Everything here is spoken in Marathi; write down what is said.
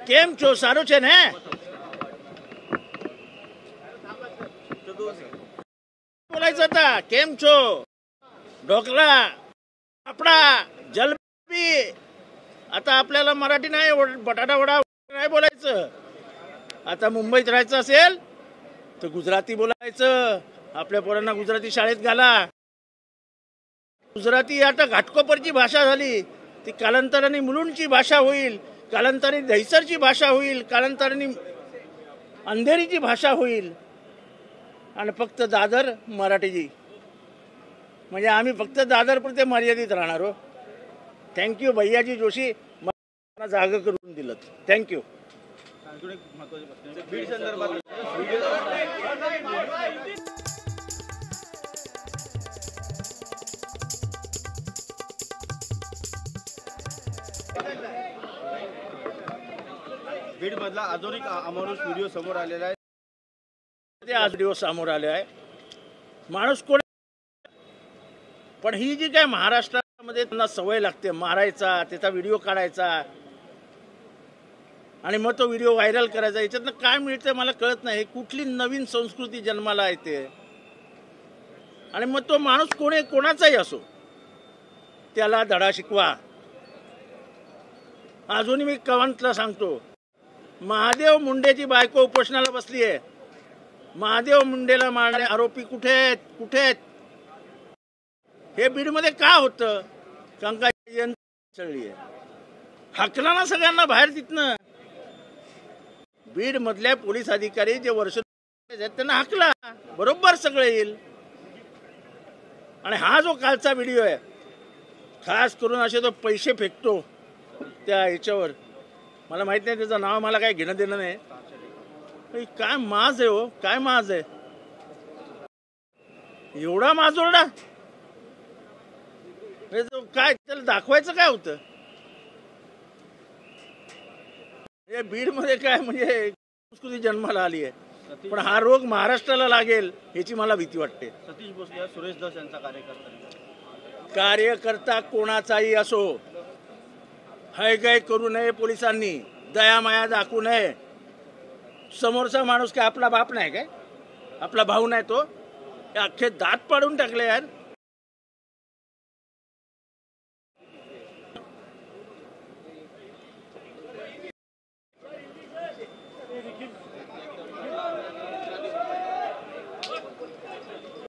केम छो सारो छे ने बोलायचं आता केम छो ढोकळा फाफडा जलेबी आता आपल्याला मराठी नाही बटाटा वडा नाही बोलायचं आता मुंबईत राहायचं असेल तर गुजराती बोलायचं आपल्या पोरांना गुजराती शाळेत घाला गुजराती आता घाटकोपरची भाषा झाली ती कालांतराने मुलुंडची भाषा होईल कालांतराने दहिसरची भाषा होईल कालांतराने अंधेरीची भाषा होईल आणि फक्त दादर मराठीची म्हणजे आम्ही फक्त दादरपुरते मर्यादित राहणार हो थँक्यू भैयाजी जोशी मला जागा करून दिलं थँक्यू बीड संदर्भात बीड मधला आधुनिक अमानुष व्हिडिओ समोर आलेला आहे ते आज व्हिडिओ समोर आले आहे माणूस कोण पण ही जी काय महाराष्ट्रामध्ये त्यांना सवय लागते मारायचा त्याचा व्हिडिओ काढायचा आणि मग तो व्हिडिओ व्हायरल करायचा याच्यातनं काय मिळतं मला कळत नाही कुठली नवीन संस्कृती जन्माला येते आणि मग तो माणूस कोणाचाही असो त्याला धडा शिकवा अजूनही मी कवंतला सांगतो महादेव मुंडेची बायको उपोषणाला बसली आहे महादेव मुंडेला मारणारे आरोपी कुठे आहेत हे बीडमध्ये का होतं कारण का चढली आहे हाकला ना सगळ्यांना बाहेर तिथनं बीड मधल्या पोलीस अधिकारी जे वर्ष त्यांना हाकला बरोबर सगळं येईल आणि हा जो कालचा व्हिडिओ आहे खास करून असे तो पैसे फेकतो त्या ह्याच्यावर मला माहित नाही त्याचं नाव मला काय घेणं देणं नाही काय माज आहे हो काय माज आहे एवढा माजोरडा काय त्याला दाखवायचं काय होतं हे बीड मध्ये काय म्हणजे संस्कृती जन्माला आली आहे पण हा रोग महाराष्ट्राला लागेल याची मला भीती वाटते सतीश भोसले सुरेश धस यांचा कार्यकर्ता कोणाचाही असो हैगय करू नये पोलिसांनी दयामाया दाखवू नये समोरचा माणूस काय आपला बाप नाही काय आपला भाऊ नाही तो अख्खे दात पाडून टाकले यार